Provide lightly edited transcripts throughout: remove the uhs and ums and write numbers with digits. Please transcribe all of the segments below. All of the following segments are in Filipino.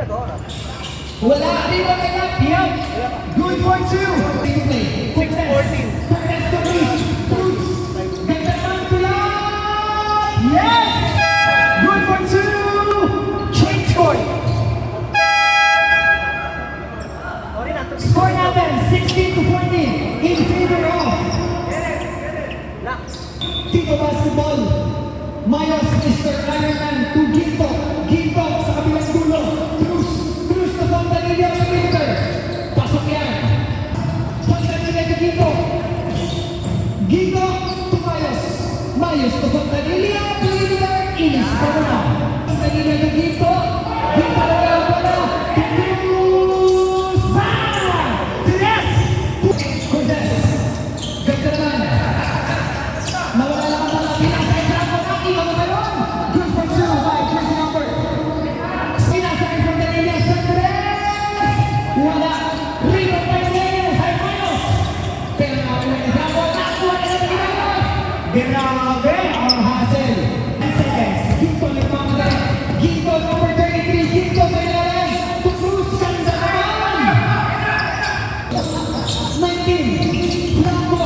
Wala, di ba may lap? Yan. Good for two. Take play. 6-14. Let's go, please. Bruce. Get the man to lap. Yes. Good for two. Change score. Score natin, 16-14 in favor of Tito Basketball. Mayos, Mr. Ironman to Ginto. Ginto sa kabilang dulo. Cruz na Fontanilla sa Winter. Pasok yan. Fontanilla to Ginto. Ginto to Mayos. Mayos to Fontanilla to Winter. Inis pa mo na. Fontanilla to Ginto. Ginto na lang pala. To Cruz. Bang! Tres! Cordes. Ganda naman. Nawala lang ang mga pinasay sa ako. Iba mo meron. Good for two by jersey number. Pinasay from the Lilia Sandres. Wala. Rino Paredes. Hay Mayos. Pero nakuha na Bravo. Nakuha na Mayos. Grabe ang hassle. 10 seconds. Ginto nagmamadali. Ginto number 33. Ginto Paredes. To Cruz. Ganda naman. 19. Franco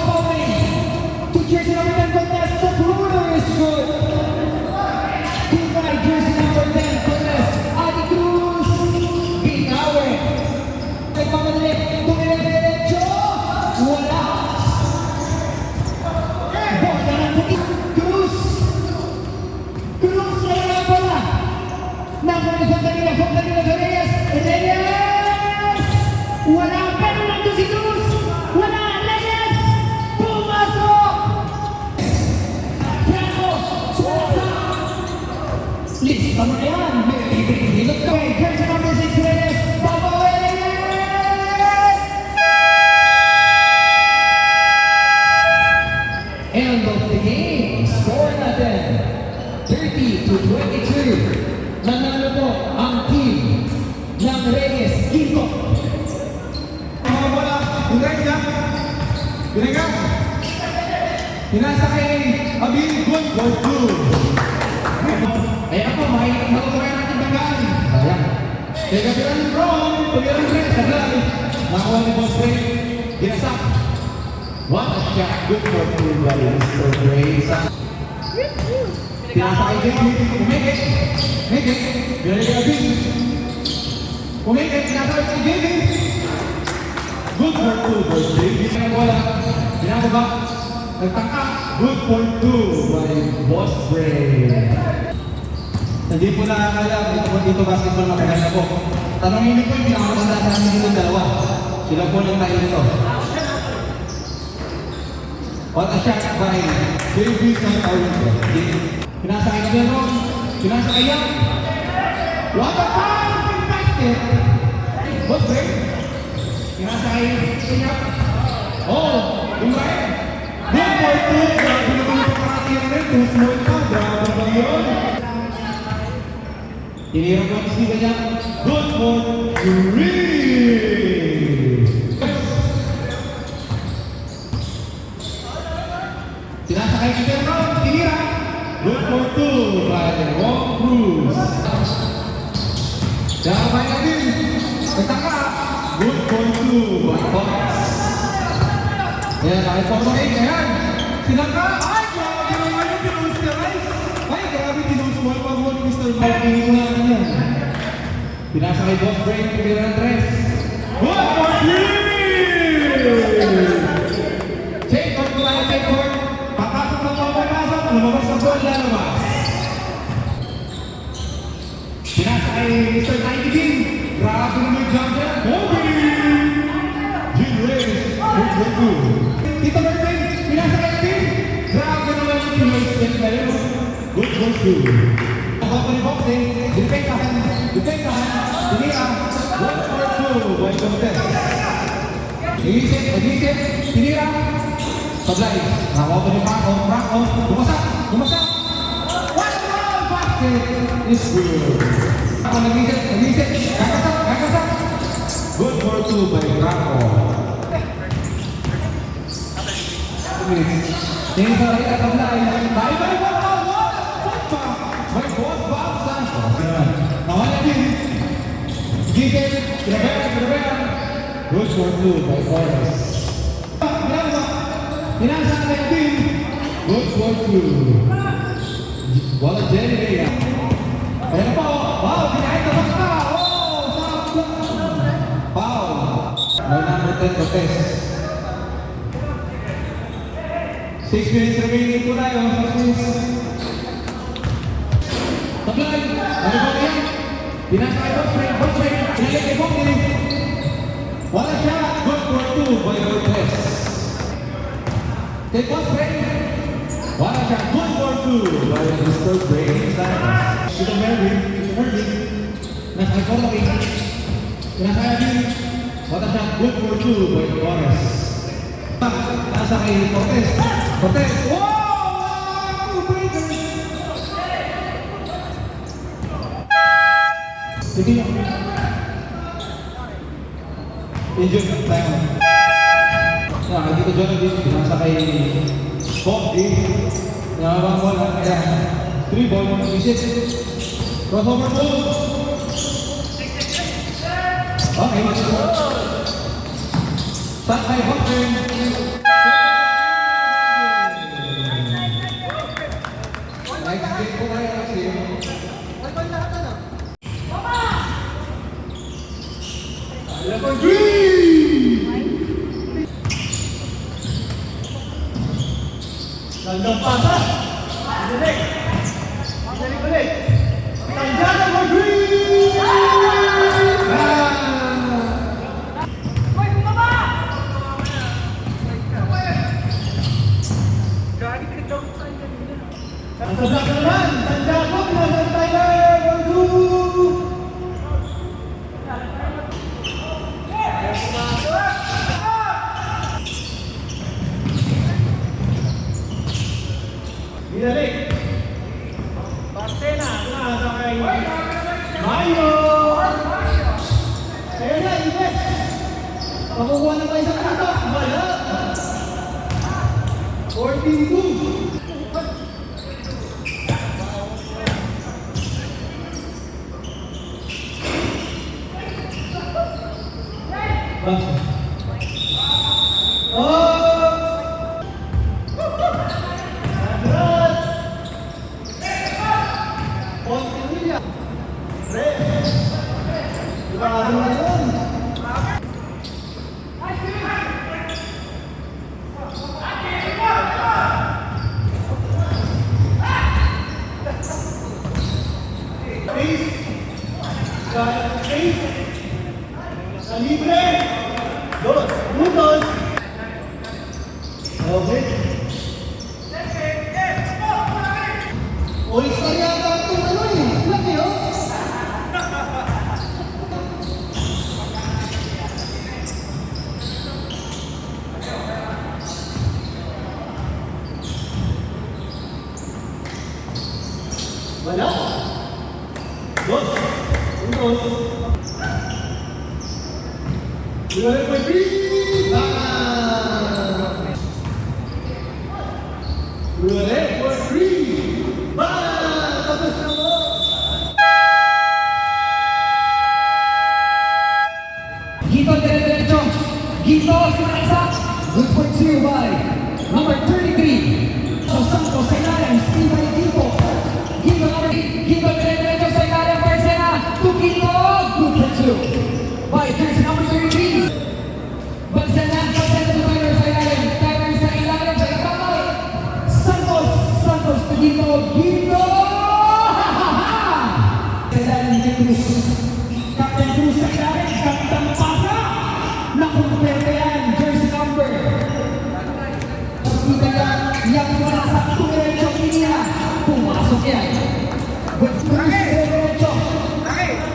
Pauling. To jersey number 10 contest. The Bruder is good. Goodbye jersey number 10 contest. Adi Cruz. Binawi. Nagmamadali. Tumire-diretso. Wala. Borda ng puti. Cruz. Cruz na lang pala. Nakuha ni Fontanilla Reyes. Reyes. Wala. Pero nandun si Cruz. Wala. Reyes. Pumasok. Franco. Suwasa. Lista mo na yan. Hilot ko. Jersey number 6 Reyes. Baba Reyes. End of the game. Score natin. 30-22. Nanalo po ang team ng Reyes Ginto. Mga bola, unay niya. Pinagam. Pinasa kay Abin, good for two. Ayan po, makikita natin banggaan. Ayan. Kaya kapilan ng Ron, tumilang rin, sablay. Nakuha ni Boss Ray, ginasak. What a shot, good for two by Mr. Ray. Pinasa kay David, umikit. Umikit, binalik kay Abin. Umikit, pinasa kay David. Good for two, Boss Ray. Hindi na wala. Pinababa. Nagtangka. Good for two by Boss Ray. Hindi po nakakala, dito basketball makagal na po. Tanongin niyo po yung pinakamaganda sa amin dito dalawa. Sila po lang tayo dito. What a shot by David Santaurito. Pinasakay na Veron. Pinasakay yan. What a powerful basket. Boss Ray. Pinasakay siya. Oh, umay. Good for two. Grabe naman yung pakakatiyan rin. Two small pa. Grabe ba yun? Tinirang ko ang stiga niya. Good for three. Sinasakay ka din ron. Tinira. Good for two by Wong Cruz. Damay na din. Nagtaka. Good for two by Fox. Ayan, nakit po sa ayan. Sinaka. Ay, grabe naman yung pinusterize. Ay, grabe tinuswal pa mo ni Mr. Mark. Pinikunanan yan. Pinasa kay Boss Brain, kumira ng tres. Good for three! Check, on ko tayo sa court. Papasok na papapasok. Lumabas na ball, lalabas. Pinasa kay Mr. Tiny King. Grabe naman yung jump yan. Kobe! Gin Reyes, good for two. Tito Bertin, pinasa kay Tim. Grabe naman yung pinag-step na yun. Good for two. Ako ni Boxing, dipektahan, tinira, 1 for 2 by contest. Mag-isip, tinira, sablay, nakawa ni Franco, bumasak, 1 basket is good. Ako nag-isip, kakasak, good for 2 by Franco. Tingin sa rin at sablay, bye-bye, may boss bounce na. Nawala din. Vincent, Pinabera. Good for 2 by Forrest. Pinasa kay Abin. Good for 2. Wala Jenny Rhea. Ayan po. Wow, pinahit na basta. Oh, foul. By number 10, Cortez. 6 minutes remaining po tayo. 6 minutes. Taglay. Ano ba yan? Pinasa kay Boxman. Pinalik kay Boxman. Wala siya. Good for 2 by Cortez. Kay Boxman. Wala siya. Good for 2 by Mr. Brady Sanders. Ito Mervin. Nasa kay Cortez. Pinasa kay Abin. Wala siya. Good for 2 by Forrest. Nasa kay Cortez. Cortez. Wow! Breaker! Sige nyo. Injured tayo. Dito Jonathan, pinasa kay Bobby. Nakabang bola. Kaya 3 ball, visit. Crossover ball. Okay. Start kay Hopper. Next game po tayo kasi. Level 3! Gandang pasa! Balik! Balik! Nandiyan ang level 3! Ang sabak naman! Tanda ko! Pinasang Tyler! Level 2! Binalik. Barcena. Nasa kay Mayo. Kaya na, Ives. Pakukuha na tayo sa kanto. Wala. 14-2. Sa libre. Dos. Unos. Okay. Ulis na yata itong ano eh. Laki oh. Wala. Dos. Unos. Ready for 3. Ready for 3. Tapos na mo. Gito dire-diretso. Gito sa good for 2 by number 33. So Santos sa ilalim. Steve by Gito. Gito dire-diretso sa ilalim. Barcena to Gito. Good for 2 by jersey number 33. Barcena to Tyler sa ilalim. Tyler sa ilalim. Sa ibabaw. Santos to Gito. Gito. Sa ilalim ni Cruz. Captain Cruz sa ilalim. Captain Pasa. Nakumpleto yan. Jersey number. Kita yan. Yang wala sa diretso niya. Pumasok yan. With Cruz diretso.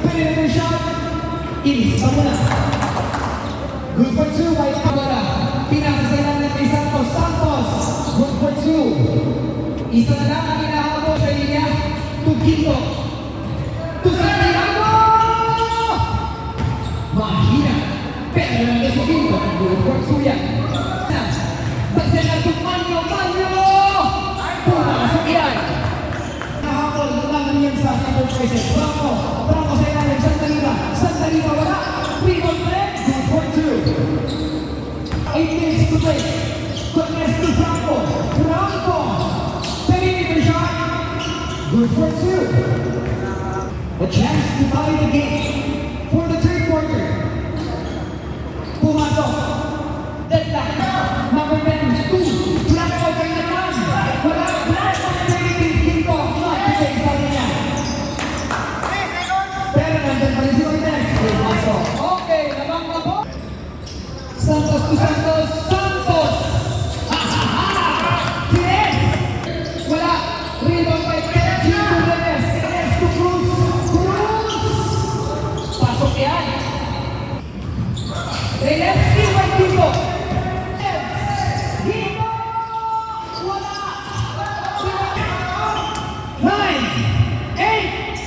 Perimeter shot. Inis pa muna. Good for 2 by Abara. Pinasa sa ilalim kay Santos. Good for 2. Isa na lang ang hinahabol sa linya. To Gito. To Santiago! Mahina. Pero lang sa Gito. Good for 2 yan. Barcena to Manyo. Pumasok yan. Nahabol lang niyan sa Apple Prices. Bravo sa ilalim. Santa Liga. Wala play. Connects to Franco. Franco. Perimeter shot. Good for two. A chance to tie the game for the third quarter. Pumasok. Deadlock. Number 10, 2. Black out kayo naman. Wala. Black out kayo ni Quinto. Shot today sa kanya. Pero nandun pa rin si Cortez. Pumasok. Okay, labang na po. Santos to Santos. Santos! Yes! Wala. Rebound by Gino Reyes. Reyes to Cruz. Cruz! Pasok yan. Reyes, iwan dito. Gino! Wala. 9, 8,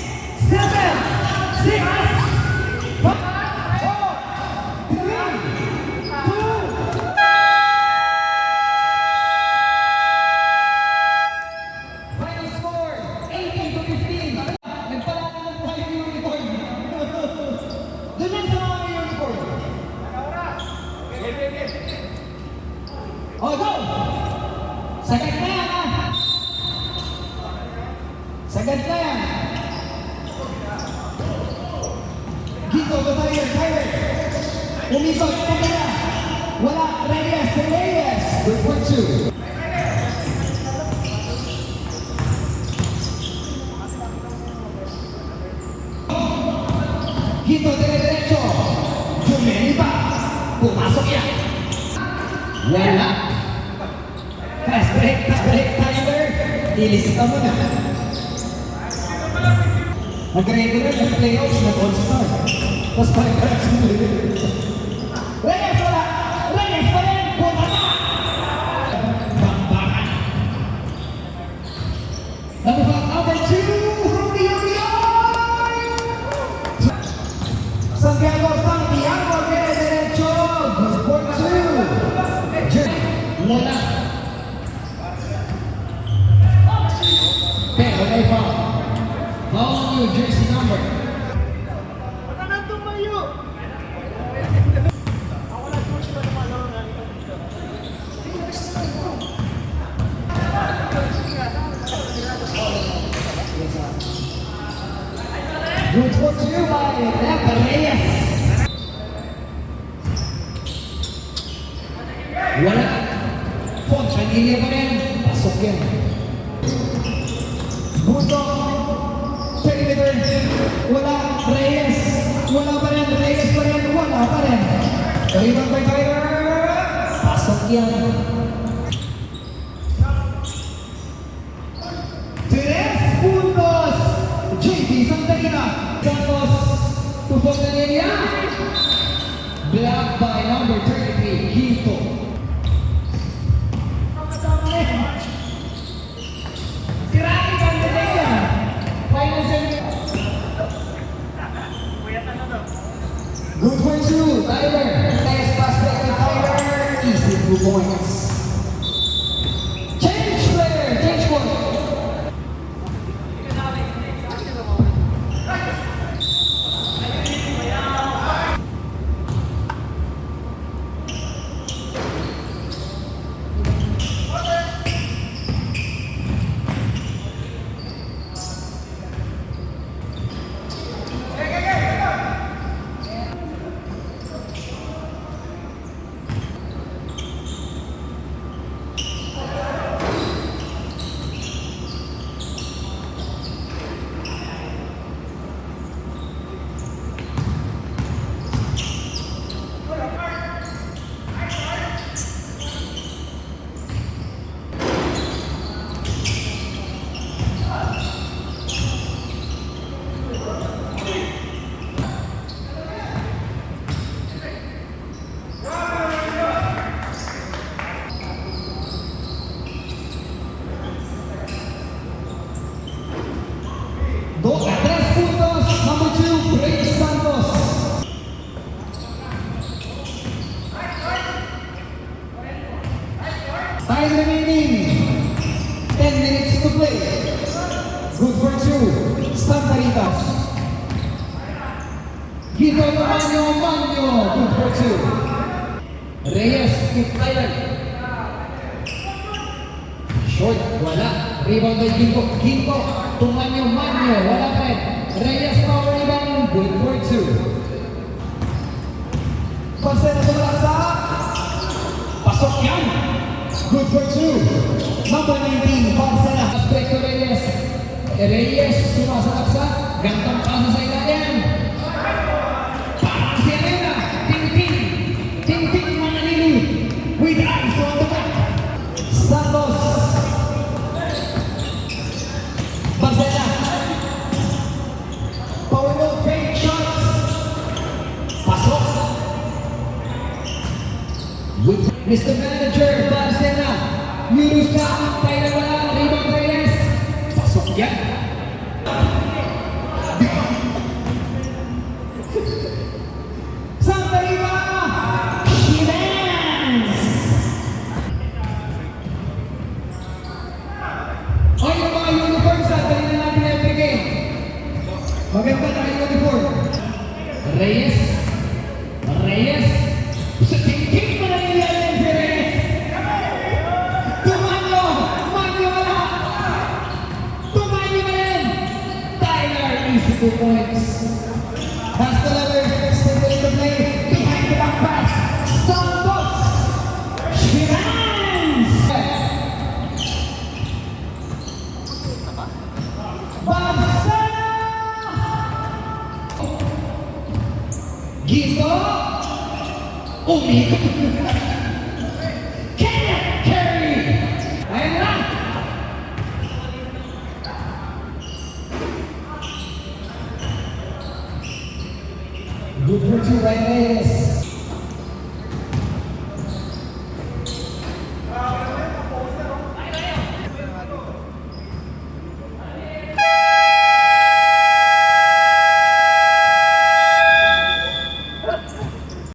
7, 6, 5, 4, 3, 2, final score, 18-15. Nagpalala ng buhay yung uniform. Doon lang sa mga uniform. Oh, go! Sagad na yan, ha? Sagad na yan. Gito, the Tyler. Umikot, pagkala. Wala, Reyes. Good for two. Gito, dire-diretso. Jumeli pa. Pumasok yan. Wala. Fast break, Tyler. Ilis ka muna. Nag-regular, nag-playoffs, nag-all-star. Tapos parang sumuli. Reyes, wala! Reyes pa rin! Bumaba! Bambakan. Number 2, from the Union! Santiago, dire-diretso. Good for two. Wala. Pero may foul. Foul new jersey number. Good for two by Leper Reyes. Wala. Fontanilla pa rin. Pasok yan. Bundo. Perimeter. Wala. Reyes. Wala pa rin. Reyes pa rin. Wala pa rin. Rebound by Tyler. Pasok yan. Tres puntos. JP Santarina. Santos. To Fontanilla. Blocked by number 33. Quinto. Sirain ang Fontanilla. Final seven. Good for two, Tyler. Nice pass back to Tyler. Easy 2 points. Change player, change one. Tres puntos, number 2, Reyes Santos. Time remaining. 10 minutes to play. Good for two, Santa Rita. Gito Manyo, good for two. Reyes, keep Tyler. Short, wala. Rebound by Ginto. Ginto, tumanyo, manyo, wala pa rin. Reyes power rebound, good for 2. Pansena sa laksa. Pasok yan. Good for 2. Number 19, Pansena. Aspecto Reyes. Reyes, sumasalak sa gantong pasa sa ilalim. Parang si Arena. Ting-ting. Ting-ting Mananili. With eyes on the back. Santos. Pansena. Power move, fake shots. Pasok. With Mr. Manager, Pansena. Minus na. Tayo na wala. Rebound Reyes. Pasok yan. Santa Rita! Finance! Ay, yung mga uniforms ha, dali na natin every game. Maganda na yung uniform. Reyes. Reyes. Sa tingking mo na nilalim si Reyes. Tumanyo! Manyo wala! Tumanyo na yan! Tyler, easy 2 points. Pass the lever, stimulate the play, behind the back pass, Santos! Finance! Bansana! Gito! Umikot! Kenneth Carey! Ayan na! Good for 2 right Reyes.